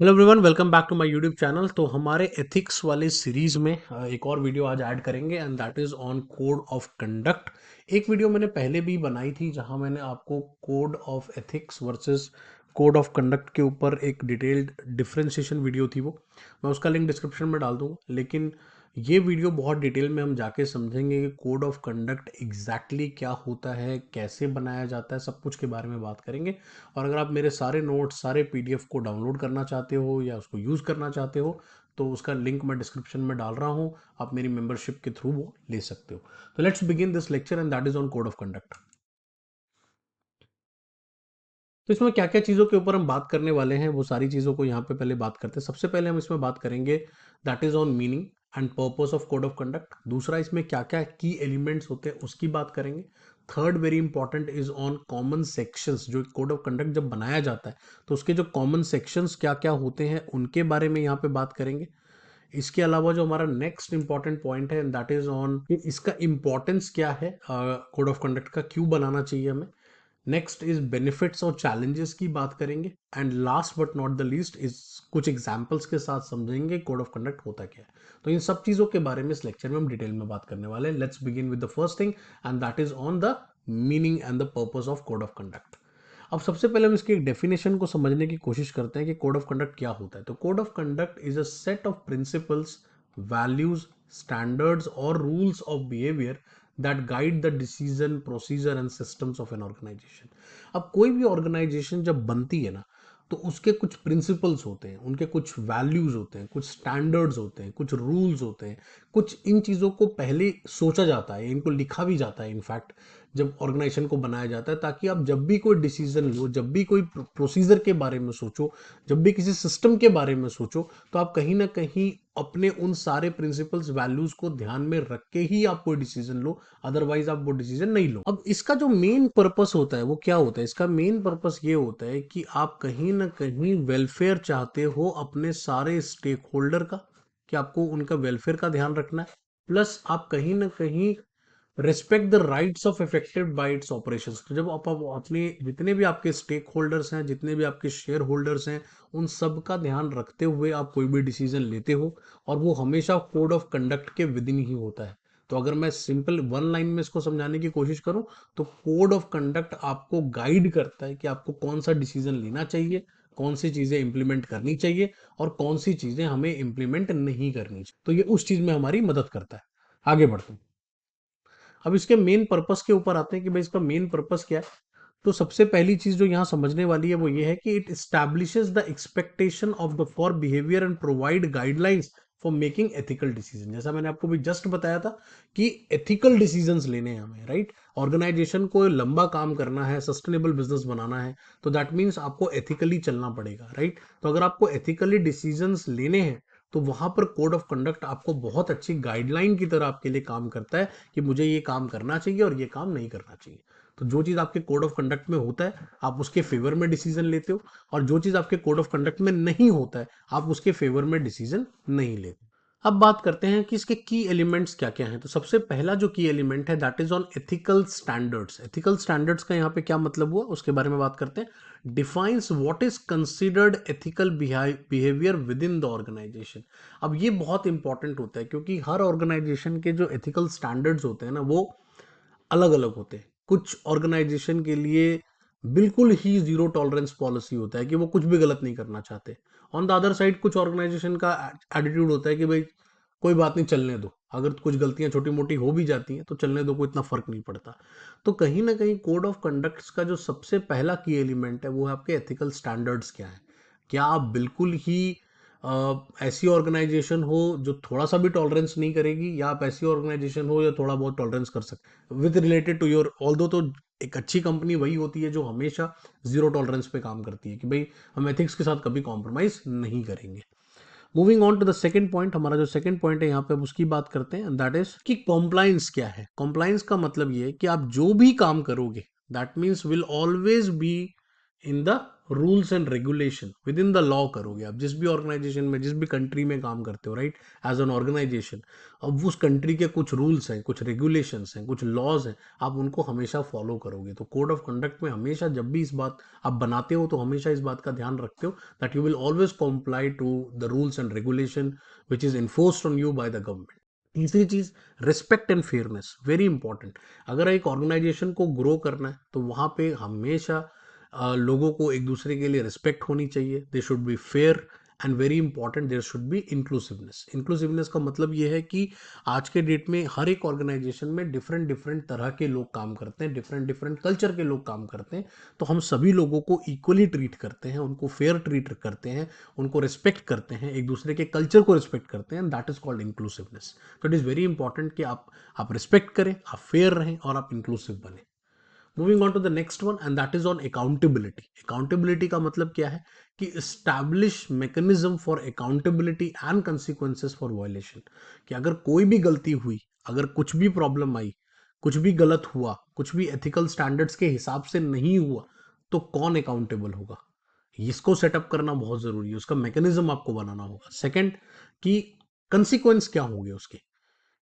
Hello everyone, welcome back to my YouTube channel. तो हमारे ethics वाले सीरीज में एक और वीडियो आज ऐड करेंगे and that is on code of conduct. एक वीडियो मैंने पहले भी बनाई थी जहां मैंने आपको code of ethics versus code of conduct के ऊपर एक डिटेल्ड डिफरेंशिएशन वीडियो थी। वो मैं उसका लिंक डिस्क्रिप्शन में डाल दूंगा, लेकिन ये वीडियो बहुत डिटेल में हम जाके समझेंगे कि कोड ऑफ कंडक्ट एग्जैक्टली क्या होता है, कैसे बनाया जाता है, सब कुछ के बारे में बात करेंगे। और अगर आप मेरे सारे नोट्स, सारे पीडीएफ को डाउनलोड करना चाहते हो या उसको यूज़ करना चाहते हो तो उसका लिंक मैं डिस्क्रिप्शन में डाल रहा हूँ। आप मेरी मेंबरशिप के थ्रू वो ले सकते हो। तो let's begin this lecture and that is on code of conduct. तो इसमें क्या क्या चीज़ों के ऊपर हम बात करने वाले हैं वो सारी चीज़ों को यहाँ पे पहले बात करते हैं। सबसे पहले हम इसमें बात करेंगे that is on meaning and purpose of code of conduct. दूसरा, इसमें क्या क्या की एलिमेंट्स होते हैं उसकी बात करेंगे। Third, very important, is on common sections. जो कोड ऑफ कंडक्ट जब बनाया जाता है तो उसके जो कॉमन सेक्शंस क्या क्या होते हैं उनके बारे में यहाँ पे बात करेंगे। इसके अलावा जो हमारा नेक्स्ट इंपॉर्टेंट पॉइंट है दैट इज ऑन इसका इंपॉर्टेंस क्या है, कोड ऑफ कंडक्ट का क्यों बनाना चाहिए हमें। नेक्स्ट इज बेनिफिट्स और चैलेंजेस की बात करेंगे and last but not the least is कुछ एग्जांपल्स के साथ समझेंगे कोड ऑफ कंडक्ट होता क्या है। तो इन सब चीजों के बारे में इस लेक्चर में हम डिटेल में बात करने वाले हैं। Let's begin with the first thing and that is on the meaning and the purpose of code of conduct. अब सबसे पहले हम इसकी एक डेफिनेशन को समझने की कोशिश करते हैं कि कोड ऑफ कंडक्ट क्या होता है। तो code of conduct is a set of principles, values, standards और rules of behaviour that guide the decision, procedure and systems of an organisation. अब कोई भी ऑर्गेनाइजेशन जब बनती है ना, तो उसके कुछ प्रिंसिपल्स होते हैं, उनके कुछ वैल्यूज होते हैं, कुछ स्टैंडर्ड्स होते हैं, कुछ रूल्स होते हैं। कुछ इन चीज़ों को पहले सोचा जाता है, इनको लिखा भी जाता है इनफैक्ट जब ऑर्गेनाइजेशन को बनाया जाता है, ताकि आप जब भी कोई डिसीजन लो, जब भी कोई प्रोसीजर के बारे में सोचो, जब भी किसी सिस्टम के बारे में सोचो, तो आप कहीं ना कहीं अपने उन सारे प्रिंसिपल्स, वैल्यूज को ध्यान में रख के ही आप कोई डिसीजन लो, अदरवाइज आप वो डिसीजन नहीं लो। अब इसका जो मेन पर्पस होता है वो क्या होता है? इसका मेन पर्पस ये होता है कि आप कहीं ना कहीं वेलफेयर चाहते हो अपने सारे स्टेक होल्डर का, कि आपको उनका वेलफेयर का ध्यान रखना है। प्लस आप कहीं ना कहीं respect the rights of affected by it's operations. तो जब आप अपने जितने भी आपके स्टेक होल्डर्स हैं, जितने भी आपके शेयर होल्डर्स हैं, उन सब का ध्यान रखते हुए आप कोई भी डिसीजन लेते हो, और वो हमेशा कोड ऑफ कंडक्ट के विद इन ही होता है। तो अगर मैं सिंपल वन लाइन में इसको समझाने की कोशिश करूं, तो कोड ऑफ कंडक्ट आपको गाइड करता है कि आपको कौन सा डिसीजन लेना चाहिए, कौन सी चीजें इंप्लीमेंट करनी चाहिए और कौन सी चीजें हमें इंप्लीमेंट नहीं करनी चाहिए। तो ये उस चीज में हमारी मदद करता है। आगे बढ़ते हैं। अब इसके मेन पर्पस के ऊपर आते हैं कि भाई इसका मेन पर्पस क्या है। तो सबसे पहली चीज जो यहाँ समझने वाली है वो ये है कि it establishes the expectation of the for behaviour and provide guidelines for making ethical decision. जैसा मैंने आपको भी जस्ट बताया था कि एथिकल डिसीजंस लेने हैं हमें, राइट। ऑर्गेनाइजेशन को लंबा काम करना है, सस्टेनेबल बिजनेस बनाना है, तो दैट मीन्स आपको एथिकली चलना पड़ेगा, राइट। तो अगर आपको एथिकली डिसीजंस लेने हैं तो वहां पर कोड ऑफ कंडक्ट आपको बहुत अच्छी गाइडलाइन की तरह आपके लिए काम करता है कि मुझे ये काम करना चाहिए और ये काम नहीं करना चाहिए। तो जो चीज़ आपके कोड ऑफ कंडक्ट में होता है आप उसके फेवर में डिसीजन लेते हो, और जो चीज़ आपके कोड ऑफ कंडक्ट में नहीं होता है आप उसके फेवर में डिसीजन नहीं लेते। अब बात करते हैं कि इसके की एलिमेंट्स क्या क्या हैं। तो सबसे पहला जो की एलिमेंट है that is on ethical standards. Ethical standards का यहाँ पे क्या मतलब हुआ उसके बारे में बात करते हैं। Defines what is considered ethical behaviour within the organisation. अब ये बहुत इंपॉर्टेंट होता है क्योंकि हर ऑर्गेनाइजेशन के जो एथिकल स्टैंडर्ड्स होते हैं ना वो अलग अलग होते हैं। कुछ ऑर्गेनाइजेशन के लिए बिल्कुल ही जीरो टॉलरेंस पॉलिसी होता है कि वो कुछ भी गलत नहीं करना चाहते। ऑन द अदर साइड कुछ ऑर्गेनाइजेशन का एटीट्यूड होता है कि भाई कोई बात नहीं, चलने दो, अगर कुछ गलतियां छोटी मोटी हो भी जाती हैं तो चलने दो, कोई इतना फर्क नहीं पड़ता। तो कहीं ना कहीं कोड ऑफ कंडक्ट का जो सबसे पहला की एलिमेंट है वो है आपके एथिकल स्टैंडर्ड्स क्या है। क्या आप बिल्कुल ही ऐसी ऑर्गेनाइजेशन हो जो थोड़ा सा भी टॉलरेंस नहीं करेगी, या आप ऐसी ऑर्गेनाइजेशन हो या थोड़ा बहुत टॉलरेंस कर सकते with related to your all दो। तो एक अच्छी कंपनी वही होती है जो हमेशा जीरो टॉलरेंस पे काम करती है कि भाई हम एथिक्स के साथ कभी कॉम्प्रोमाइज नहीं करेंगे। Moving on to the second point, हमारा जो सेकंड पॉइंट है यहाँ पे अब उसकी बात करते हैं, दैट इज कि कॉम्प्लायंस क्या है। कॉम्प्लायंस का मतलब ये है कि आप जो भी काम करोगे that means will always be in the rules and regulation with in the law करोगे। आप जिस भी ऑर्गेनाइजेशन में, जिस भी कंट्री में काम करते हो, राइट, एज एन ऑर्गेनाइजेशन, अब उस कंट्री के कुछ रूल्स हैं, कुछ रेगुलेशंस हैं, कुछ लॉज हैं, आप उनको हमेशा फॉलो करोगे। तो कोड ऑफ कंडक्ट में हमेशा जब भी इस बात आप बनाते हो तो हमेशा इस बात का ध्यान रखते हो that you will always comply to the rules and regulation which is enforced on you by the government. तीसरी चीज, respect and fairness, very important. अगर एक ऑर्गेनाइजेशन को ग्रो करना है तो वहां पे हमेशा लोगों को एक दूसरे के लिए रिस्पेक्ट होनी चाहिए। They should be fair and very important there should be inclusiveness. Inclusiveness का मतलब ये है कि आज के डेट में हर एक ऑर्गेनाइजेशन में डिफरेंट डिफरेंट तरह के लोग काम करते हैं, डिफरेंट डिफरेंट कल्चर के लोग काम करते हैं। तो हम सभी लोगों को इक्वली ट्रीट करते हैं, उनको फेयर ट्रीट करते हैं, उनको रिस्पेक्ट करते हैं, एक दूसरे के कल्चर को रिस्पेक्ट करते हैं, दैट इज कॉल्ड इंक्लूसिवनेस। तो इट इज़ वेरी इंपॉर्टेंट कि आप रिस्पेक्ट करें, आप फेयर रहें और आप इंक्लूसिव बने। Moving on to the next one and that is on accountability. Accountability का मतलब क्या है कि establish mechanism for accountability and consequences for violation. कि अगर कोई भी गलती हुई, अगर कुछ भी प्रॉब्लम आई, कुछ भी गलत हुआ, कुछ भी एथिकल स्टैंडर्ड्स के हिसाब से नहीं हुआ, तो कौन अकाउंटेबल होगा, इसको सेटअप करना बहुत जरूरी है। उसका मैकेनिज्म आपको बनाना होगा। सेकंड, कि कंसिक्वेंस क्या होंगे उसके।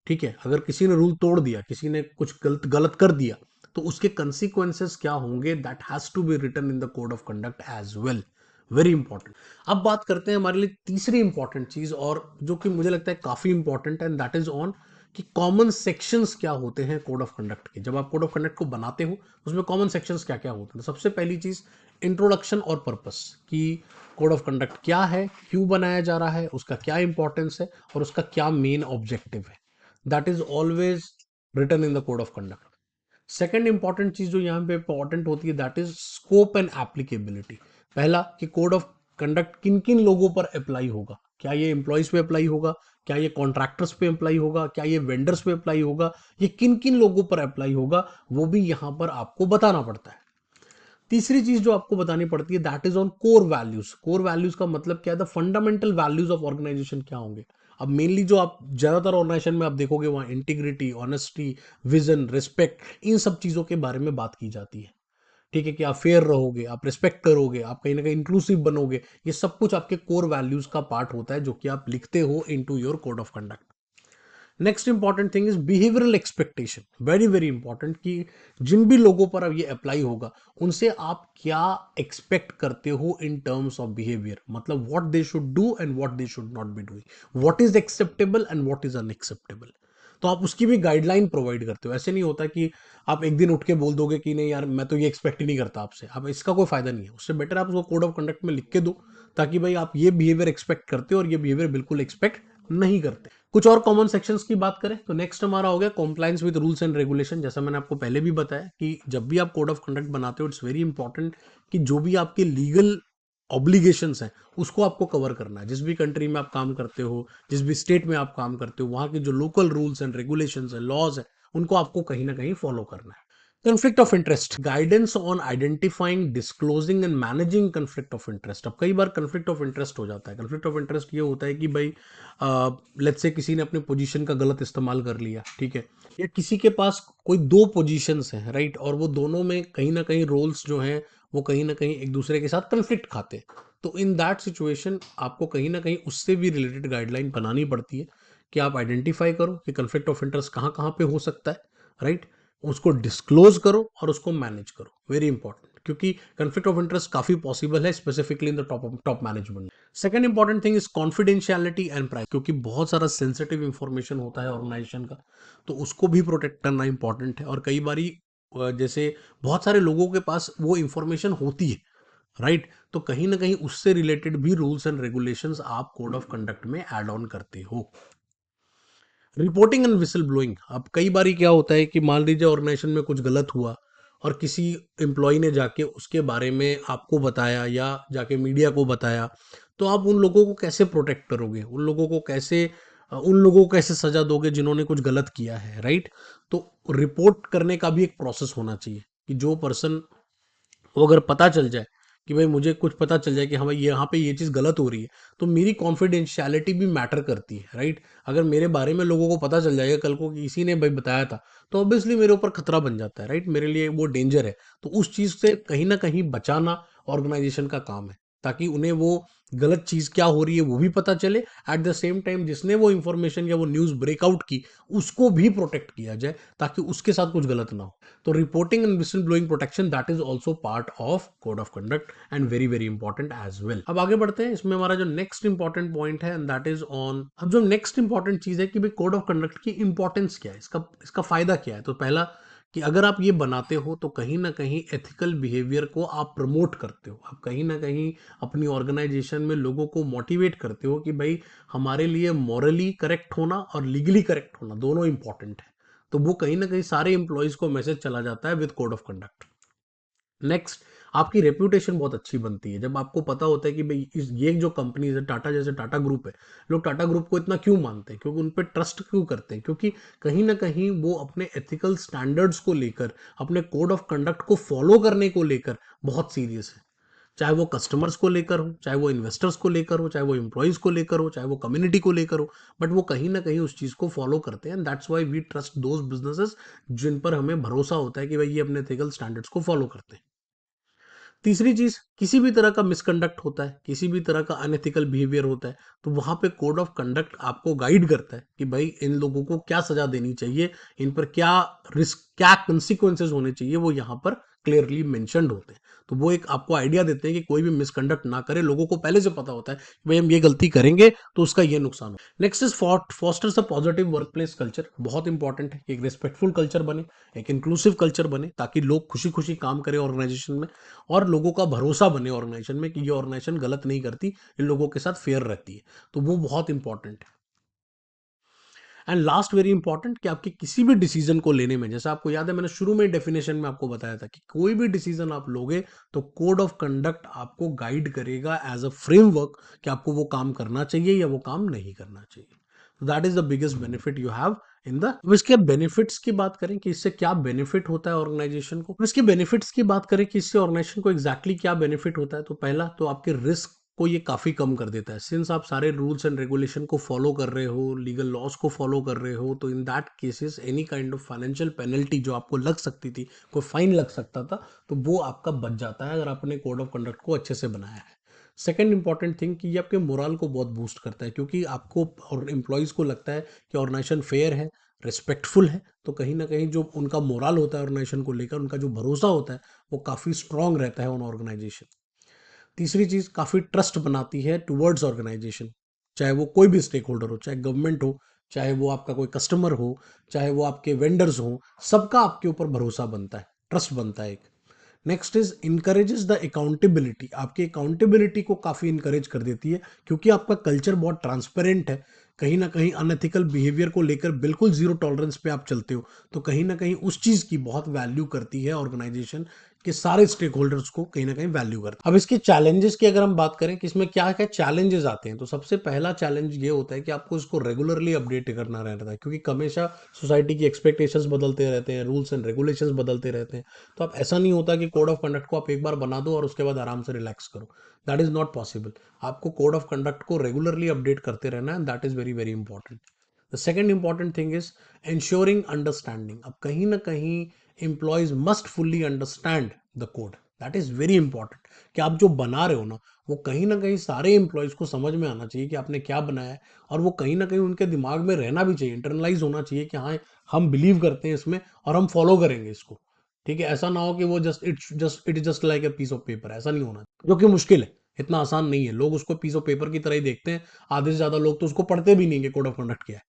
ठीक है, अगर किसी ने रूल तोड़ दिया, किसी ने कुछ गलत गलत कर दिया, तो उसके कंसिक्वेंसेस क्या होंगे, that has to be written in the code of conduct as well. Very important. अब बात करते हैं हमारे लिए तीसरी इंपॉर्टेंट चीज, और जो कि मुझे लगता है काफी इंपॉर्टेंट है, एंड दैट इज ऑन कि कॉमन सेक्शंस क्या होते हैं कोड ऑफ कंडक्ट के। जब आप कोड ऑफ कंडक्ट को बनाते हो उसमें कॉमन सेक्शंस क्या क्या होते हैं। तो सबसे पहली चीज, इंट्रोडक्शन और पर्पस, कि कोड ऑफ कंडक्ट क्या है, क्यों बनाया जा रहा है, उसका क्या इंपॉर्टेंस है और उसका क्या मेन ऑब्जेक्टिव है। That is always written in the code of conduct. Second important चीज जो यहाँ पे इंपॉर्टेंट होती है, that is scope and applicability. पहला, कि कोड ऑफ कंडक्ट किन किन लोगों पर अप्लाई होगा। क्या ये एम्प्लॉयज पे अप्लाई होगा, क्या ये कॉन्ट्रैक्टर्स पे अप्लाई होगा, क्या ये वेंडर्स पे अप्लाई होगा, ये किन किन लोगों पर अप्लाई होगा, वो भी यहाँ पर आपको बताना पड़ता है। तीसरी चीज जो आपको बतानी पड़ती है, that is on core values. Core values का मतलब क्या है, the fundamental values of organisation क्या होंगे। अब मेनली जो आप ज्यादातर ऑर्गेनाइजेशन में आप देखोगे वहां इंटीग्रिटी, ऑनेस्टी, विजन, रिस्पेक्ट, इन सब चीजों के बारे में बात की जाती है। ठीक है, कि आप फेयर रहोगे, आप रिस्पेक्ट करोगे, आप कहीं ना कहीं इंक्लूसिव बनोगे, ये सब कुछ आपके कोर वैल्यूज का पार्ट होता है जो कि आप लिखते हो into your code of conduct. Next important thing is behavioural expectation. Very very important, कि जिन भी लोगों पर अब ये अप्लाई होगा उनसे आप क्या एक्सपेक्ट करते हो इन टर्म्स ऑफ बिहेवियर। मतलब what they should do and what they should not be doing, what is acceptable and what is unacceptable. तो आप उसकी भी गाइडलाइन प्रोवाइड करते हो। ऐसे नहीं होता कि आप एक दिन उठ के बोल दोगे कि नहीं यार मैं तो ये एक्सपेक्ट ही नहीं करता आपसे। अब इसका कोई फायदा नहीं है। उससे बेटर आप उसको कोड ऑफ कंडक्ट में लिख के दो, ताकि भाई आप ये बिहेवियर एक्सपेक्ट करते हो और ये बिहेवियर बिल्कुल एक्सपेक्ट नहीं करते। कुछ और कॉमन सेक्शंस की बात करें तो नेक्स्ट हमारा हो गया compliance with rules and regulation. जैसा मैंने आपको पहले भी बताया कि जब भी आप कोड ऑफ कंडक्ट बनाते हो, इट्स वेरी इंपॉर्टेंट कि जो भी आपके लीगल ऑब्लिगेशंस हैं उसको आपको कवर करना है। जिस भी कंट्री में आप काम करते हो, जिस भी स्टेट में आप काम करते हो, वहां के जो लोकल रूल्स एंड रेगुलेशंस है, लॉज है, उनको आपको कहीं ना कहीं फॉलो करना है। Conflict of interest, guidance on identifying, disclosing and managing conflict of interest. अब कई बार कन्फ्लिक्ट ऑफ इंटरेस्ट हो जाता है। कन्फ्लिक्ट ऑफ इंटरेस्ट ये होता है कि भाई लेट्स से किसी ने अपनी पोजीशन का गलत इस्तेमाल कर लिया, ठीक है, या किसी के पास कोई दो पोजीशंस हैं, राइट, और वो दोनों में कहीं ना कहीं रोल्स जो हैं वो कहीं ना कहीं एक दूसरे के साथ कन्फ्लिक्ट खाते हैं। तो इन दैट सिचुएशन आपको कहीं ना कहीं उससे भी रिलेटेड गाइडलाइन बनानी पड़ती है कि आप आइडेंटिफाई करो कि कन्फ्लिक्ट ऑफ इंटरेस्ट कहाँ कहाँ पे हो सकता है, राइट, उसको डिस्क्लोज करो और उसको मैनेज करो। वेरी इंपॉर्टेंट, क्योंकि कन्फ्लिक्ट ऑफ इंटरेस्ट काफी पॉसिबल है specifically in the top management. Second important thing is confidentiality and privacy, क्योंकि बहुत सारा सेंसिटिव इंफॉर्मेशन होता है ऑर्गेनाइजेशन का, तो उसको भी प्रोटेक्ट करना इंपॉर्टेंट है। और कई बारी जैसे बहुत सारे लोगों के पास वो इंफॉर्मेशन होती है, राइट, तो कहीं ना कहीं उससे रिलेटेड भी रूल्स एंड रेगुलेशंस आप कोड ऑफ कंडक्ट में ऐड ऑन करते हो। रिपोर्टिंग एंड विसल ब्लोइंग, अब कई बारी क्या होता है कि मान लीजिए ऑर्गेनाइजेशन में कुछ गलत हुआ और किसी एम्प्लॉय ने जाके उसके बारे में आपको बताया या जाके मीडिया को बताया, तो आप उन लोगों को कैसे प्रोटेक्ट करोगे, उन लोगों को कैसे सजा दोगे जिन्होंने कुछ गलत किया है, राइट। तो रिपोर्ट करने का भी एक प्रोसेस होना चाहिए कि जो पर्सन को अगर पता चल जाए कि भाई मुझे कुछ पता चल जाए कि हाँ भाई यहाँ पे ये चीज़ गलत हो रही है, तो मेरी कॉन्फिडेंशियलिटी भी मैटर करती है, राइट? अगर मेरे बारे में लोगों को पता चल जाएगा कल को कि किसी ने भाई बताया था, तो ऑब्वियसली मेरे ऊपर खतरा बन जाता है, राइट? मेरे लिए वो डेंजर है। तो उस चीज़ से कहीं ना कहीं बचाना ऑर्गेनाइजेशन का काम है, ताकि उन्हें वो गलत चीज़ क्या हो रही है वो भी पता चले, एट द सेम टाइम जिसने वो इंफॉर्मेशन या वो न्यूज़ ब्रेकआउट की उसको भी प्रोटेक्ट किया जाए, ताकि उसके साथ कुछ गलत ना हो। तो reporting and whistle blowing protection, that is also part of code of conduct and very very important as well. अब आगे बढ़ते हैं, इसमें हमारा जो नेक्स्ट इंपॉर्टेंट पॉइंट है, एंड दैट इज ऑन, अब जो नेक्स्ट इंपॉर्टेंट चीज है कि भाई कोड ऑफ कंडक्ट की इंपॉर्टेंस क्या है, इसका इसका फायदा क्या है। तो पहला कि अगर आप ये बनाते हो तो कहीं ना कहीं एथिकल बिहेवियर को आप प्रमोट करते हो, आप कहीं ना कहीं अपनी ऑर्गेनाइजेशन में लोगों को मोटिवेट करते हो कि भाई हमारे लिए मॉरली करेक्ट होना और लीगली करेक्ट होना दोनों इंपॉर्टेंट है। तो वो कहीं ना कहीं सारे इंप्लॉयज को मैसेज चला जाता है with code of conduct. Next, आपकी रेप्यूटेशन बहुत अच्छी बनती है जब आपको पता होता है कि भाई ये जो कंपनीज है, टाटा जैसे टाटा ग्रुप है, लोग टाटा ग्रुप को इतना क्यों मानते हैं, क्योंकि उन पर ट्रस्ट क्यों करते हैं, क्योंकि कहीं ना कहीं वो अपने एथिकल स्टैंडर्ड्स को लेकर, अपने कोड ऑफ कंडक्ट को फॉलो करने को लेकर बहुत सीरियस है। चाहे वो कस्टमर्स को लेकर हो, चाहे वो इन्वेस्टर्स को लेकर हो, चाहे वो एम्प्लॉयज को लेकर हो, चाहे वो कम्युनिटी को लेकर हो, बट वो कहीं ना कहीं उस चीज को फॉलो करते हैं, and that's why we trust those businesses जिन पर हमें भरोसा होता है कि भाई ये अपने एथिकल स्टैंडर्ड्स को फॉलो करते हैं। तीसरी चीज, किसी भी तरह का मिसकंडक्ट होता है, किसी भी तरह का अनएथिकल बिहेवियर होता है, तो वहां पे कोड ऑफ कंडक्ट आपको गाइड करता है कि भाई इन लोगों को क्या सजा देनी चाहिए, इन पर क्या रिस्क, क्या कंसिक्वेंसेज होने चाहिए, वो यहाँ पर क्लियरली मेंशन्ड होते हैं। तो वो एक आपको आइडिया देते हैं कि कोई भी मिसकंडक्ट ना करे, लोगों को पहले से पता होता है कि भाई हम ये गलती करेंगे तो उसका ये नुकसान हो। Next is fosters a positive work place culture. बहुत इंपॉर्टेंट है कि एक रिस्पेक्टफुल कल्चर बने, एक इंक्लूसिव कल्चर बने, ताकि लोग खुशी खुशी काम करें ऑर्गेनाइजेशन में, और लोगों का भरोसा बने ऑर्गेनाइजेशन में कि ये ऑर्गेनाइजेशन गलत नहीं करती, इन लोगों के साथ फेयर रहती है। तो वो बहुत इंपॉर्टेंट है। एंड लास्ट वेरी इंपॉर्टेंट कि आपके किसी भी डिसीजन को लेने में, जैसा आपको याद है मैंने शुरू में डेफिनेशन में आपको बताया था कि कोई भी डिसीजन आप लोगे तो कोड ऑफ कंडक्ट आपको गाइड करेगा एज अ फ्रेमवर्क कि आपको वो काम करना चाहिए या वो काम नहीं करना चाहिए। तो that is the biggest benefit you have in the. अब इसके बेनिफिट्स की बात करें कि इससे क्या बेनिफिट होता है ऑर्गेनाइजेशन को, इसके बेनिफिट्स की बात करें कि इससे ऑर्गेनाइजेशन को एग्जैक्टली क्या बेनिफिट होता है, तो पहला तो आपके रिस्क को ये काफ़ी कम कर देता है। सिंस आप सारे रूल्स एंड रेगुलेशन को फॉलो कर रहे हो, लीगल लॉज को फॉलो कर रहे हो, तो in that cases any kind of financial penalty जो आपको लग सकती थी, कोई फाइन लग सकता था, तो वो आपका बच जाता है अगर आपने कोड ऑफ कंडक्ट को अच्छे से बनाया है। सेकेंड इंपॉर्टेंट थिंग कि ये आपके मोरल को बहुत बूस्ट करता है, क्योंकि आपको और एम्प्लॉयज़ को लगता है कि ऑर्गेनाइजेशन फेयर है, रिस्पेक्टफुल है, तो कहीं ना कहीं जो उनका मोरल होता है ऑर्गेनाइजेशन को लेकर, उनका जो भरोसा होता है वो काफ़ी स्ट्रांग रहता है ऑन ऑर्गेनाइजेशन। तीसरी चीज, काफी ट्रस्ट बनाती है टुवर्ड्स ऑर्गेनाइजेशन, चाहे वो कोई भी स्टेक होल्डर हो, चाहे गवर्नमेंट हो, चाहे वो आपका कोई कस्टमर हो, चाहे वो आपके वेंडर्स हो, सबका आपके ऊपर भरोसा बनता है, ट्रस्ट बनता है एक। Next is encourages the accountability, आपकी अकाउंटेबिलिटी को काफ़ी इनकरेज कर देती है, क्योंकि आपका कल्चर बहुत ट्रांसपेरेंट है, कहीं ना कहीं अनएथिकल बिहेवियर को लेकर बिल्कुल जीरो टॉलरेंस पे आप चलते हो, तो कहीं ना कहीं उस चीज़ की बहुत वैल्यू करती है ऑर्गेनाइजेशन के सारे स्टेक होल्डर्स को, कहीं ना कहीं वैल्यू करते हैं। अब इसके चैलेंजेस की अगर हम बात करें कि इसमें क्या क्या चैलेंजेस आते हैं, तो सबसे पहला चैलेंज ये होता है कि आपको इसको रेगुलरली अपडेट करना रहता है, क्योंकि हमेशा सोसाइटी की एक्सपेक्टेशंस बदलते रहते हैं, रूल्स एंड रेगुलेशंस बदलते रहते हैं। तो आप, ऐसा नहीं होता कि कोड ऑफ कंडक्ट को आप एक बार बना दो और उसके बाद आराम से रिलैक्स करो, दैट इज नॉट पॉसिबल। आपको कोड ऑफ कंडक्ट को रेगुलरली अपडेट करते रहना है, that is very very important. The second important thing is ensuring understanding. अब कहीं ना कहीं employees must fully understand the code, that is very important. कि आप जो बना रहे हो वो कहीं ना कहीं सारे एम्प्लॉयज को समझ में आना चाहिए कि आपने क्या बनाया है, और वो कहीं ना कहीं उनके दिमाग में रहना भी चाहिए, इंटरनलाइज होना चाहिए कि हाँ हम बिलीव करते हैं इसमें और हम फॉलो करेंगे इसको। ठीक है, ऐसा ना हो कि वो just like a piece of paper, ऐसा नहीं होना, जो कि मुश्किल है, इतना आसान नहीं है। लोग उसको पीस ऑफ पेपर की तरह ही देखते हैं, आधे से ज्यादा लोग तो उसको पढ़ते भी नहीं है कोड ऑफ कंडक्ट क्या है।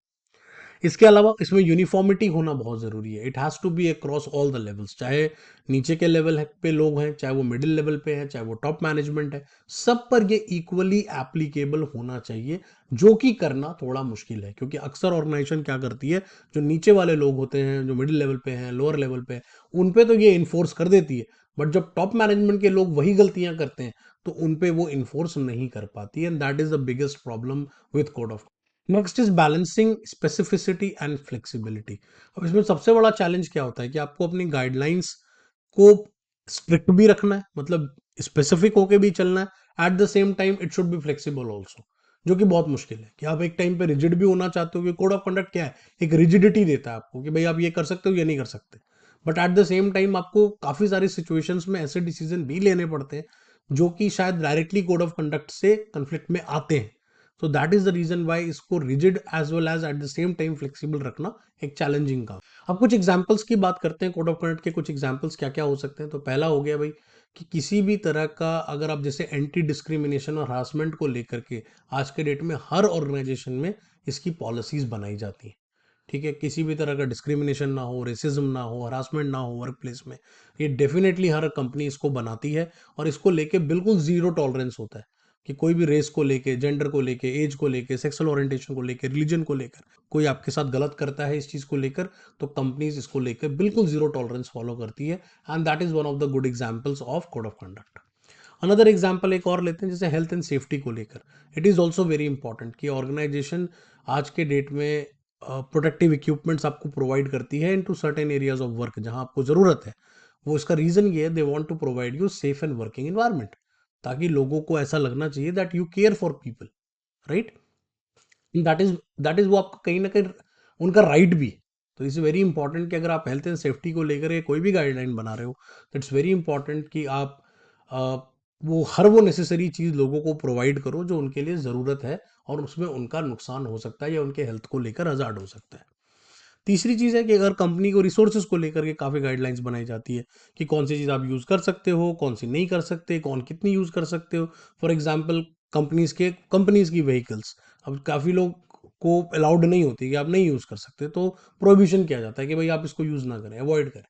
इसके अलावा इसमें यूनिफॉर्मिटी होना बहुत जरूरी है, it has to be across all the levels, चाहे नीचे के लेवल पे लोग हैं, चाहे वो मिडिल लेवल पे हैं, चाहे वो टॉप मैनेजमेंट है, सब पर ये इक्वली एप्लीकेबल होना चाहिए, जो कि करना थोड़ा मुश्किल है, क्योंकि अक्सर ऑर्गेनाइजेशन क्या करती है, जो नीचे वाले लोग होते हैं, जो मिडिल लेवल पे हैं, लोअर लेवल पे हैं, उन पे तो ये इन्फोर्स कर देती है, बट जब टॉप मैनेजमेंट के लोग वही गलतियां करते हैं तो उन पे वो इन्फोर्स नहीं कर पाती, and that is the biggest problem with code of. Next is balancing specificity and flexibility. अब इसमें सबसे बड़ा चैलेंज क्या होता है कि आपको अपनी गाइडलाइंस को स्ट्रिक्ट भी रखना है, मतलब स्पेसिफिक होके भी चलना है, eight the same time it should be flexible also, जो कि बहुत मुश्किल है कि आप एक टाइम पे रिजिड भी होना चाहते हो, कि कोड ऑफ कंडक्ट क्या है, एक रिजिडिटी देता है आपको कि भाई आप ये कर सकते हो, ये नहीं कर सकते, but at the same time आपको काफी सारी सिचुएशंस में ऐसे डिसीजन भी लेने पड़ते हैं जो कि शायद डायरेक्टली कोड ऑफ कंडक्ट से कंफ्लिक्ट में आते हैं। तो that is the reason why इसको rigid as well as at the same time flexible रखना एक चैलेंजिंग काम। अब कुछ एग्जांपल्स की बात करते हैं, कोड ऑफ कंडक्ट के कुछ एग्जांपल्स क्या क्या हो सकते हैं। तो पहला हो गया भाई कि किसी भी तरह का अगर आप जैसे एंटी डिस्क्रिमिनेशन और हरासमेंट को लेकर के आज के डेट में हर ऑर्गेनाइजेशन में इसकी पॉलिसीज बनाई जाती हैं। ठीक है, किसी भी तरह का डिस्क्रिमिनेशन ना हो, रेसिज्म ना हो, हरासमेंट ना हो वर्क प्लेस में, ये डेफिनेटली हर कंपनी इसको बनाती है और इसको लेके बिल्कुल जीरो टॉलरेंस होता है कि कोई भी रेस को लेके, जेंडर को लेके, एज को लेके, सेक्सुअल ओरिएंटेशन को लेके, रिलीजन को लेकर कोई आपके साथ गलत करता है इस चीज को लेकर, तो कंपनीज इसको लेकर बिल्कुल जीरो टॉलरेंस फॉलो करती है। And that is one of the good examples of code of conduct. Another example एक और लेते हैं, जैसे हेल्थ एंड सेफ्टी को लेकर, it is also very important कि ऑर्गेनाइजेशन आज के डेट में प्रोटेक्टिव इक्विपमेंट्स आपको प्रोवाइड करती है into certain areas of work जहां आपको जरूरत है। वो इसका रीजन ये है, they want to provide you safe and working environment, ताकि लोगों को ऐसा लगना चाहिए that you care for people, right. That is वो आपका कहीं ना कहीं उनका राइट भी है। तो इट्स वेरी इंपॉर्टेंट कि अगर आप हेल्थ एंड सेफ्टी को लेकर के कोई भी गाइडलाइन बना रहे हो, तो इट्स वेरी इंपॉर्टेंट कि आप वो नेसेसरी चीज लोगों को प्रोवाइड करो जो उनके लिए जरूरत है और उसमें उनका नुकसान हो सकता है या उनके हेल्थ को लेकर हजार्ड हो सकता है। तीसरी चीज है कि अगर कंपनी को रिसोर्सेज को लेकर के काफी गाइडलाइंस बनाई जाती है कि कौन सी चीज आप यूज कर सकते हो, कौन सी नहीं कर सकते, कौन कितनी यूज कर सकते हो। फॉर एग्जाम्पल कंपनीज की व्हीकल्स अब काफी लोग को अलाउड नहीं होती कि आप नहीं यूज कर सकते, तो प्रोहिबिशन किया जाता है कि भाई आप इसको यूज ना करें, अवॉइड करें।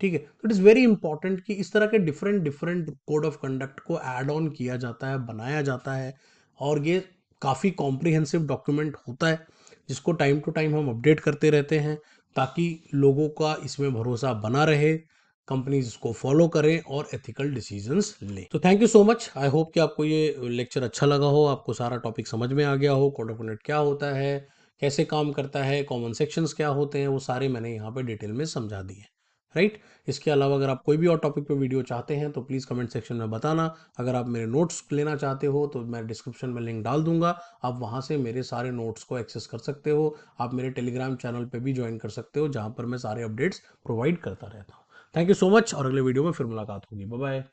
ठीक है, तो इट इज़ वेरी इंपॉर्टेंट कि इस तरह के different different code of conduct को ऐड ऑन किया जाता है, बनाया जाता है, और ये काफ़ी कॉम्प्रिहेंसिव डॉक्यूमेंट होता है जिसको टाइम टू टाइम हम अपडेट करते रहते हैं ताकि लोगों का इसमें भरोसा बना रहे, कंपनीज इसको फॉलो करें और एथिकल डिसीजंस लें। तो thank you so much, I hope कि आपको ये लेक्चर अच्छा लगा हो, आपको सारा टॉपिक समझ में आ गया हो, कोड ऑफ कंडक्ट क्या होता है, कैसे काम करता है, कॉमन सेक्शंस क्या होते हैं, वो सारे मैंने यहाँ पे डिटेल में समझा दिए, राइट। इसके अलावा अगर आप कोई भी और टॉपिक पे वीडियो चाहते हैं तो प्लीज़ कमेंट सेक्शन में बताना। अगर आप मेरे नोट्स लेना चाहते हो तो मैं डिस्क्रिप्शन में लिंक डाल दूंगा, आप वहां से मेरे सारे नोट्स को एक्सेस कर सकते हो। आप मेरे टेलीग्राम चैनल पे भी ज्वाइन कर सकते हो जहां पर मैं सारे अपडेट्स प्रोवाइड करता रहता हूँ। थैंक यू सो मच, और अगले वीडियो में फिर मुलाकात होगी। Bye bye.